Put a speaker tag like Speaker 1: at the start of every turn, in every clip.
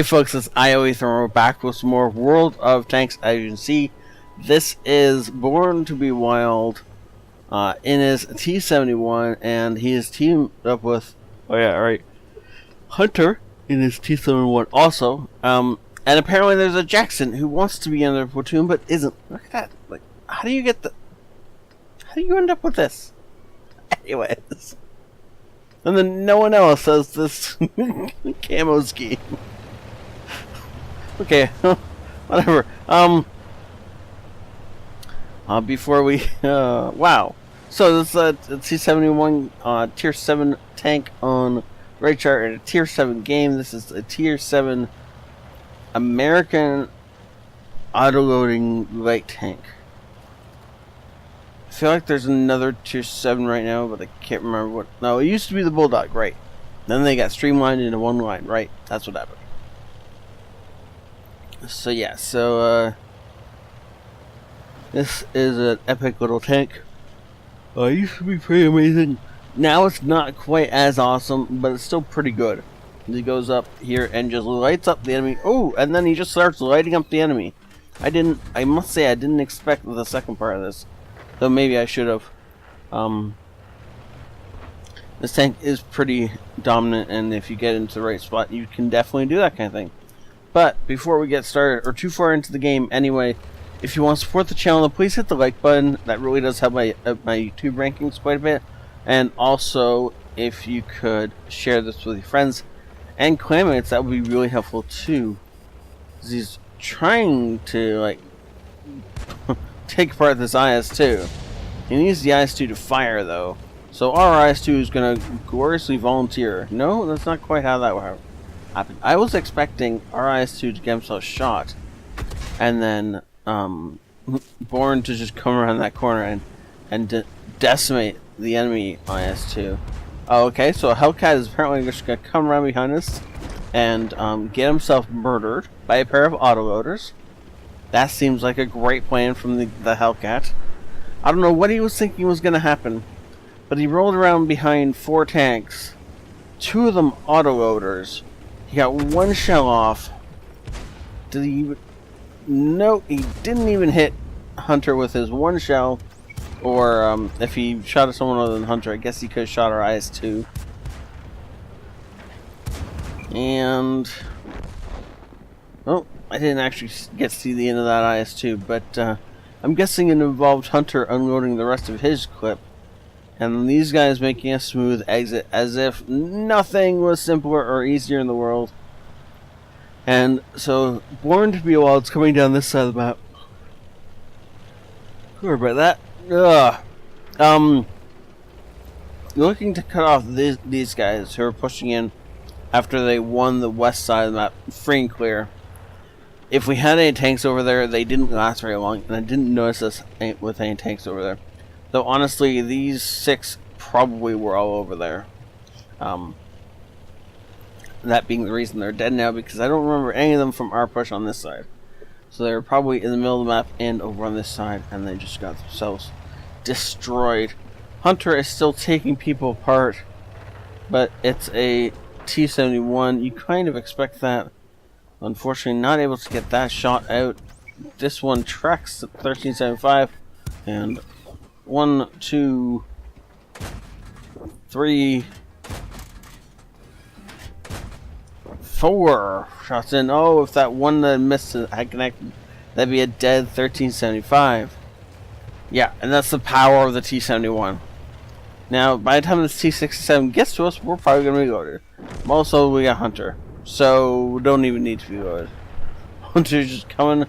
Speaker 1: Hey folks, it's ioEther, and we're back with some more World of Tanks. As you can see, this is Born to be Wild in his T71, and he is teamed up with, Hunter in his T71 also. And apparently there's a Jackson who wants to be in their platoon but isn't. Look at that. Like, how do you end up with this? Anyways. And then no one else has this camo scheme. Okay, whatever. Before we, wow. So this is a T71 Tier 7 tank on Right Chart and a Tier 7 game. This is a Tier 7 American autoloading light tank. I feel like there's another Tier 7 right now, but I can't remember what. No, it used to be the Bulldog, right? Then they got streamlined into one line, right? That's what happened. So yeah, this is an epic little tank. It used to be pretty amazing. Now it's not quite as awesome, but it's still pretty good. He goes up here and just lights up the enemy. Oh, and then he just starts lighting up the enemy. I must say I didn't expect the second part of this. Though maybe I should have. This tank is pretty dominant, and if you get into the right spot, you can definitely do that kind of thing. But before we get started, or too far into the game anyway, if you want to support the channel, please hit the like button. That really does help my YouTube rankings quite a bit. And also, if you could share this with your friends and clanmates, that would be really helpful too. He's trying to like take apart this IS-2. He needs the IS-2 to fire though. So our IS-2 is going to gloriously volunteer. No, that's not quite how that happened. I was expecting our IS-2 to get himself shot, and then Born to just come around that corner and decimate the enemy IS-2. Oh, okay, so a Hellcat is apparently just going to come around behind us and get himself murdered by a pair of autoloaders. That seems like a great plan from the Hellcat. I don't know what he was thinking was going to happen, but he rolled around behind 4 tanks, 2 of them autoloaders. He got 1 shell off. Did he? No, he didn't even hit Hunter with his 1 shell. Or if he shot at someone other than Hunter, I guess he could have shot our IS-2. And oh, I didn't actually get to see the end of that IS-2, but I'm guessing it involved Hunter unloading the rest of his clip. And these guys making a smooth exit as if nothing was simpler or easier in the world. And so, Born to be Wild's coming down this side of the map. Sorry about that. Looking to cut off these guys who are pushing in after they won the west side of the map free and clear. If we had any tanks over there, they didn't last very long, and I didn't notice this with any tanks over there. Though honestly, these 6 probably were all over there. That being the reason they're dead now, because I don't remember any of them from our push on this side. So they were probably in the middle of the map and over on this side, and they just got themselves destroyed. Hunter is still taking people apart, but it's a T71. You kind of expect that. Unfortunately, not able to get that shot out. This one tracks at 1375, and 1, 2, 3, 4 shots in. Oh, if that one that missed had connected, that'd be a dead 1375. Yeah, and that's the power of the T71. Now, by the time this T67 gets to us, we're probably going to be loaded. Also, we got Hunter, so we don't even need to be loaded. Hunter's just coming,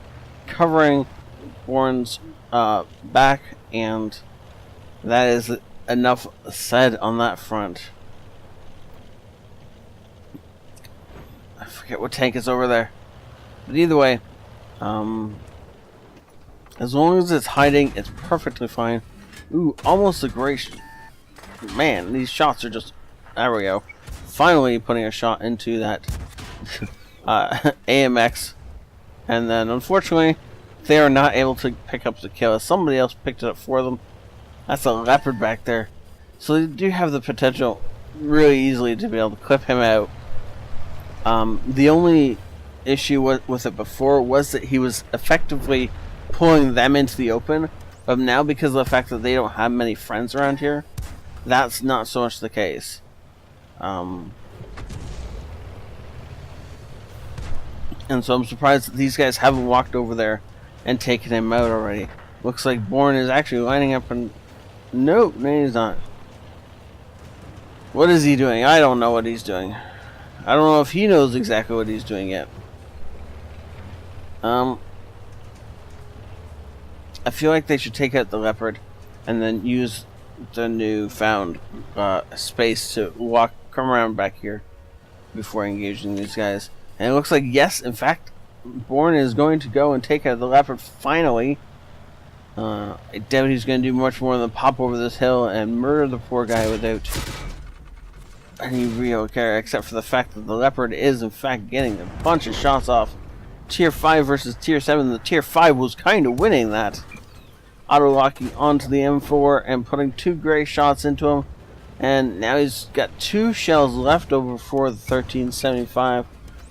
Speaker 1: covering Born's back, and that is enough said on that front. I forget what tank is over there, but either way, as long as it's hiding, it's perfectly fine. Ooh, almost a great man, these shots are just, there we go, finally putting a shot into that AMX, and then unfortunately they are not able to pick up the kill. Somebody else picked it up for them. That's a Leopard back there, so they do have the potential really easily to be able to clip him out. The only issue with it before was that he was effectively pulling them into the open, but now because of the fact that they don't have many friends around here, that's not so much the case. And so I'm surprised that these guys haven't walked over there and taken him out already. Looks like Bourne is actually lining up and... Nope, no he's not. What is he doing? I don't know what he's doing. I don't know if he knows exactly what he's doing yet. I feel like they should take out the leopard and then use the newfound space to come around back here before engaging these guys. And it looks like, yes, in fact, Bourne is going to go and take out the leopard finally. I doubt he's going to do much more than pop over this hill and murder the poor guy without any real care, except for the fact that the leopard is in fact getting a bunch of shots off. Tier 5 versus Tier 7. The Tier 5 was kind of winning that. Auto-locking onto the M4 and putting 2 gray shots into him. And now he's got 2 shells left over for the 1375.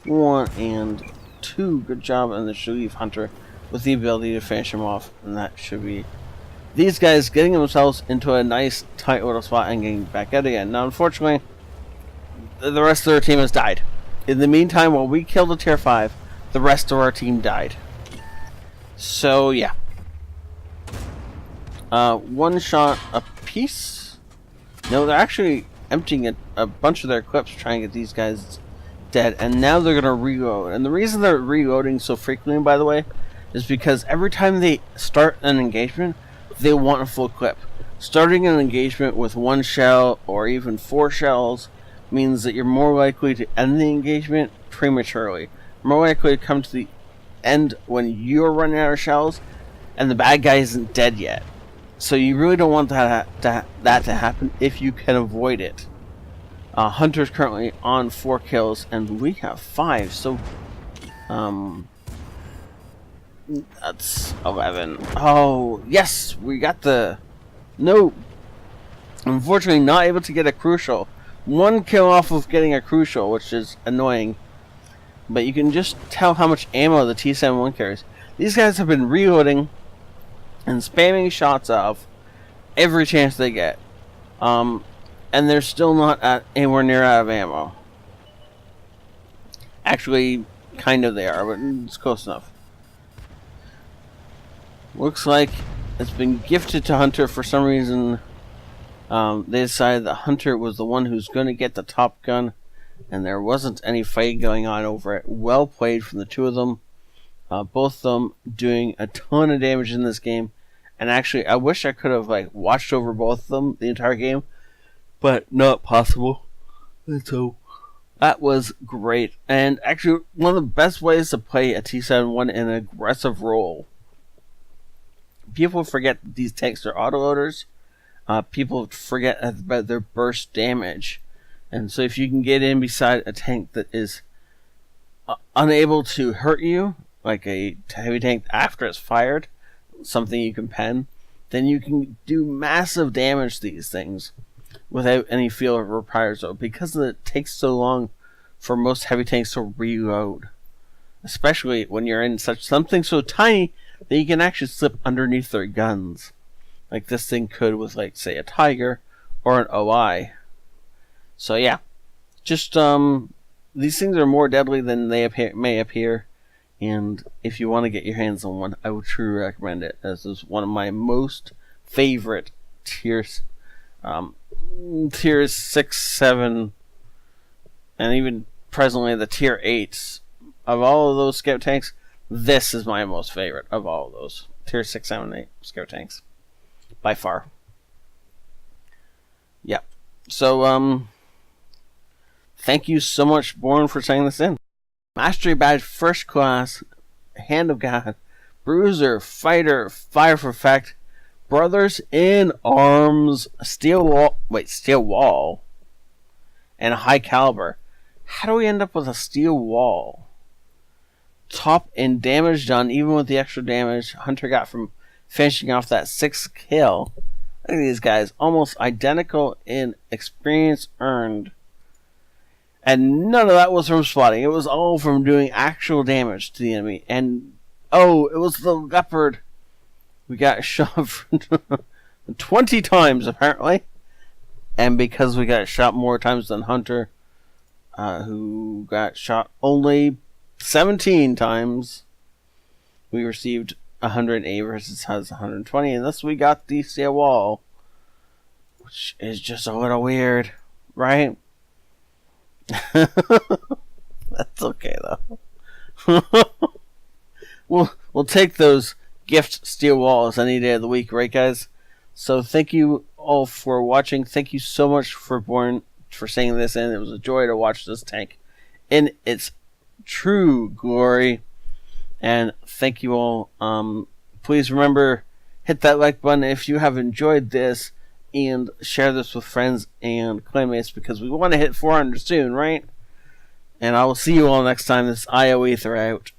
Speaker 1: 1 and 2. Good job, and this should leave Hunter with the ability to finish him off. And that should be these guys getting themselves into a nice tight little spot and getting back out again. Now, unfortunately, the rest of their team has died. In the meantime, while we killed the Tier 5, the rest of our team died. So, yeah. 1 shot apiece. No, they're actually emptying a bunch of their clips trying to get these guys dead. And now they're going to reload. And the reason they're reloading so frequently, by the way, is because every time they start an engagement, they want a full clip. Starting an engagement with 1 shell or even 4 shells means that you're more likely to end the engagement prematurely. More likely to come to the end when you're running out of shells and the bad guy isn't dead yet. So you really don't want that to happen if you can avoid it. Hunter's currently on 4 kills and we have 5, so that's 11. Oh, yes, we got the... No, unfortunately not able to get a crucial. 1 kill off of getting a crucial, which is annoying. But you can just tell how much ammo the T71 carries. These guys have been reloading and spamming shots off every chance they get. And they're still not anywhere near out of ammo. Actually, kind of they are, but it's close enough. Looks like it's been gifted to Hunter for some reason. They decided that Hunter was the one who's going to get the top gun, and there wasn't any fight going on over it. Well played from the 2 of them. Both of them doing a ton of damage in this game. And actually, I wish I could have watched over both of them the entire game, but not possible. And so that was great. And actually, one of the best ways to play a T71 in an aggressive role. People forget that these tanks are autoloaders. People forget about their burst damage. And so if you can get in beside a tank that is unable to hurt you, like a heavy tank after it's fired, something you can pen, then you can do massive damage to these things without any feel of reprisal, because it takes so long for most heavy tanks to reload. Especially when you're in something so tiny that you can actually slip underneath their guns. Like this thing could with, say, a Tiger or an OI. So yeah, just these things are more deadly than they may appear, and if you want to get your hands on one, I would truly recommend it. This is one of my most favorite tiers, tiers 6, 7, and even presently the tier 8s of all of those scout tanks. This is my most favorite of all of those tier 6, 7, 8 scout tanks by far. Yep. So thank you so much, Bourne, for sending this in. Mastery Badge First Class, Hand of God, Bruiser, Fighter, Fire for Effect, Brothers in Arms, Steel Wall, and a High Caliber. How do we end up with a Steel Wall? Top in damage done, even with the extra damage Hunter got from finishing off that 6th kill. Look at these guys, almost identical in experience earned. And none of that was from spotting. It was all from doing actual damage to the enemy. And, oh, it was the leopard. We got shot 20 times, apparently. And because we got shot more times than Hunter, who got shot only 17 times, we received 108 versus has 120. And thus we got the steel wall, which is just a little weird, right? That's okay though. we'll take those gift steel walls any day of the week, right, guys? So thank you all for watching. Thank you so much for saying this in. It was a joy to watch this tank in its true glory. And thank you all. Please remember, hit that like button if you have enjoyed this, and share this with friends and clanmates because we want to hit 400 soon, right? And I will see you all next time. This ioEther out.